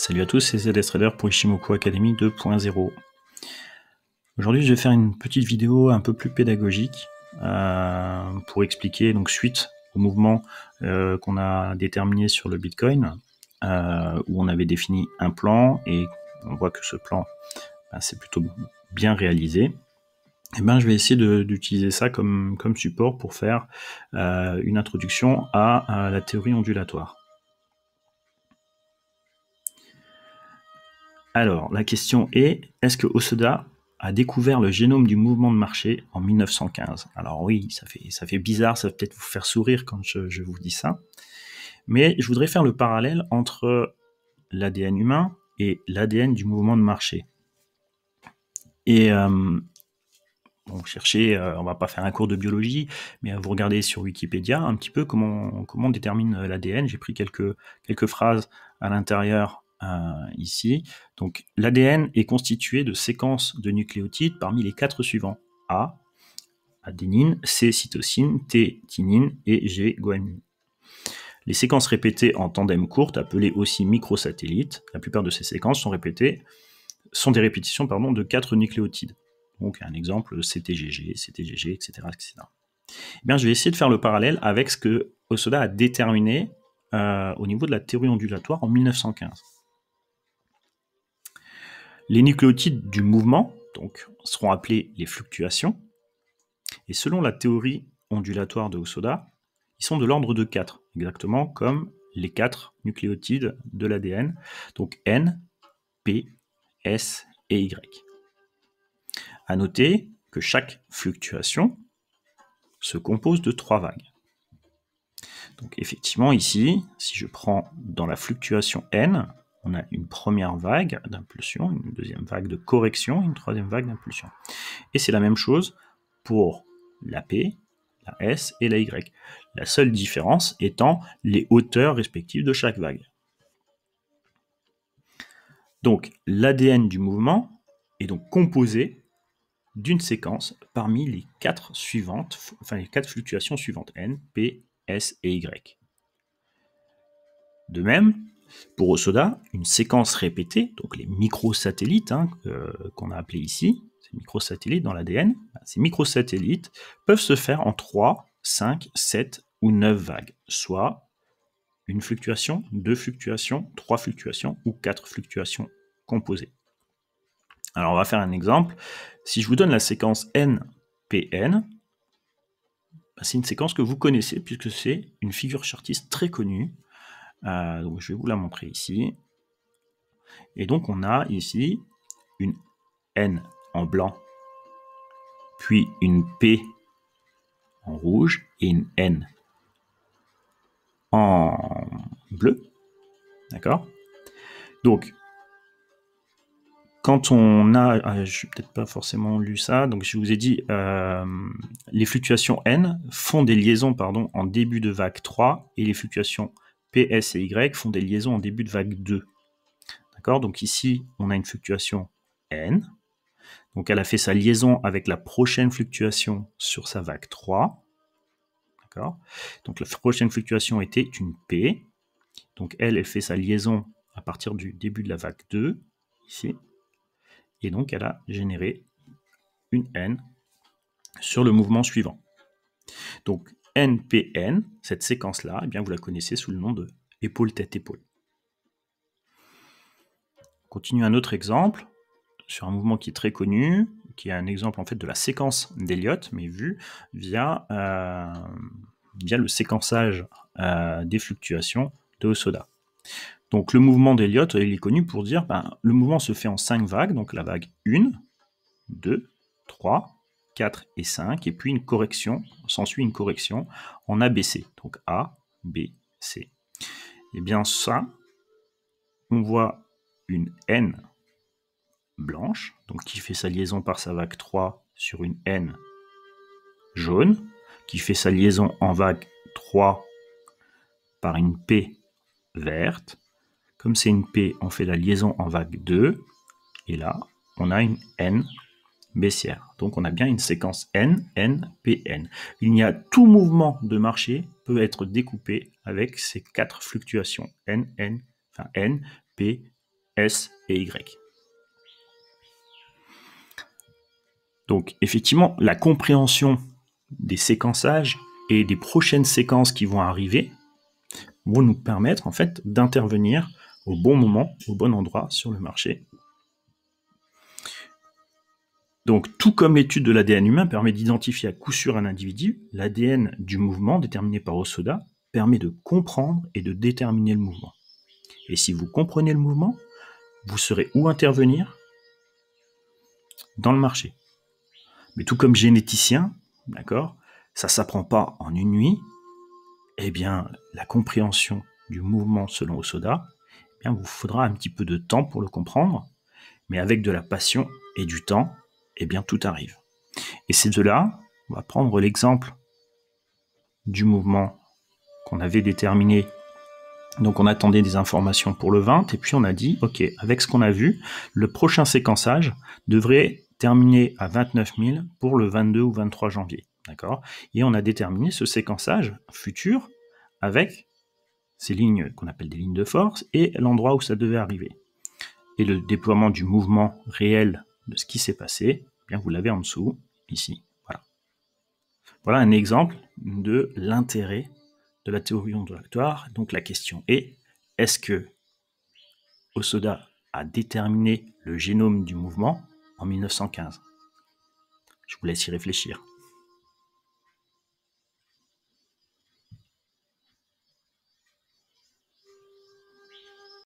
Salut à tous, c'est ZS Trader pour Ishimoku Academy 2.0. Aujourd'hui, je vais faire une petite vidéo un peu plus pédagogique pour expliquer, donc suite au mouvement qu'on a déterminé sur le Bitcoin, où on avait défini un plan et on voit que ce plan, c'est plutôt bien réalisé. Et je vais essayer d'utiliser ça comme support pour faire une introduction à la théorie ondulatoire. Alors, la question est, est-ce que Hosoda a découvert le génome du mouvement de marché en 1915? Alors oui, ça fait bizarre, ça va peut-être vous faire sourire quand je vous dis ça. Mais je voudrais faire le parallèle entre l'ADN humain et l'ADN du mouvement de marché. Et cherchez, on va pas faire un cours de biologie, mais vous regardez sur Wikipédia un petit peu comment on détermine l'ADN. J'ai pris quelques phrases à l'intérieur ici. Donc l'ADN est constitué de séquences de nucléotides parmi les 4 suivants: A, adénine, C, cytosine, T, thymine et G, guanine. Les séquences répétées en tandem courte, appelées aussi microsatellites, la plupart de ces séquences sont des répétitions de 4 nucléotides. Donc un exemple, CTGG, CTGG, etc. etc. Je vais essayer de faire le parallèle avec ce que Hosoda a déterminé au niveau de la théorie ondulatoire en 1915. Les nucléotides du mouvement seront appelés les fluctuations, et selon la théorie ondulatoire de Hosoda, ils sont de l'ordre de 4, exactement comme les 4 nucléotides de l'ADN, donc N, P, S et Y. À noter que chaque fluctuation se compose de 3 vagues. Donc effectivement ici, si je prends dans la fluctuation N, on a une première vague d'impulsion, une deuxième vague de correction, une troisième vague d'impulsion. Et c'est la même chose pour la P, la S et la Y. La seule différence étant les hauteurs respectives de chaque vague. Donc l'ADN du mouvement est donc composé d'une séquence parmi les 4 fluctuations suivantes, N, P, S et Y. De même, pour Hosoda, une séquence répétée, donc les microsatellites qu'on a appelés ici, ces microsatellites dans l'ADN, ces microsatellites peuvent se faire en 3, 5, 7 ou 9 vagues, soit une fluctuation, 2 fluctuations, 3 fluctuations ou 4 fluctuations composées. Alors on va faire un exemple. Si je vous donne la séquence NPN, c'est une séquence que vous connaissez puisque c'est une figure chartiste très connue. Donc je vais vous la montrer ici. Et donc on a ici une N en blanc, puis une P en rouge et une N en bleu. D'accord? Donc, quand on a, je n'ai peut-être pas forcément lu ça, donc je vous ai dit, les fluctuations N font des liaisons en début de vague 3, et les fluctuations P, S et Y font des liaisons en début de vague 2. D'accord? Donc ici, on a une fluctuation N, donc elle a fait sa liaison avec la prochaine fluctuation sur sa vague 3. D'accord? Donc la prochaine fluctuation était une P, donc elle fait sa liaison à partir du début de la vague 2, ici. Et donc elle a généré une N sur le mouvement suivant. Donc NPN, cette séquence-là, vous la connaissez sous le nom de épaule-tête-épaule. On continue un autre exemple sur un mouvement qui est très connu, qui est un exemple en fait de la séquence d'Elliott, mais vu via le séquençage des fluctuations de Hosoda. Donc le mouvement d'Elliott, il est connu pour dire le mouvement se fait en 5 vagues, donc la vague 1, 2, 3, 4 et 5, et puis une correction, s'ensuit une correction en ABC, donc A, B, C. Et bien ça, on voit une N blanche, donc qui fait sa liaison par sa vague 3 sur une N jaune, qui fait sa liaison en vague 3 par une P verte. Comme c'est une P, on fait la liaison en vague 2, et là, on a une N baissière. Donc on a bien une séquence N, N, P, N. Tout mouvement de marché peut être découpé avec ces 4 fluctuations N, P, S et Y. Donc, effectivement, la compréhension des séquençages et des prochaines séquences qui vont arriver vont nous permettre, en fait, d'intervenir au bon moment, au bon endroit sur le marché. Donc, tout comme l'étude de l'ADN humain permet d'identifier à coup sûr un individu, l'ADN du mouvement déterminé par Hosoda permet de comprendre et de déterminer le mouvement. Et si vous comprenez le mouvement, vous saurez où intervenir dans le marché. Mais tout comme généticien, d'accord, ça s'apprend pas en une nuit. Eh bien, la compréhension du mouvement selon Hosoda, eh bien, vous faudra un petit peu de temps pour le comprendre, mais avec de la passion et du temps, eh bien, tout arrive. Et c'est de là, on va prendre l'exemple du mouvement qu'on avait déterminé. Donc, on attendait des informations pour le 20, et puis on a dit, OK, avec ce qu'on a vu, le prochain séquençage devrait terminer à 29 000 pour le 22 ou 23 janvier. D'accord ? Et on a déterminé ce séquençage futur avec ces lignes qu'on appelle des lignes de force et l'endroit où ça devait arriver. Et le déploiement du mouvement réel de ce qui s'est passé, eh bien vous l'avez en dessous, ici. Voilà. Voilà un exemple de l'intérêt de la théorie ondulatoire. Donc la question est-ce que Hosoda a déterminé le génome du mouvement en 1915 ? Je vous laisse y réfléchir.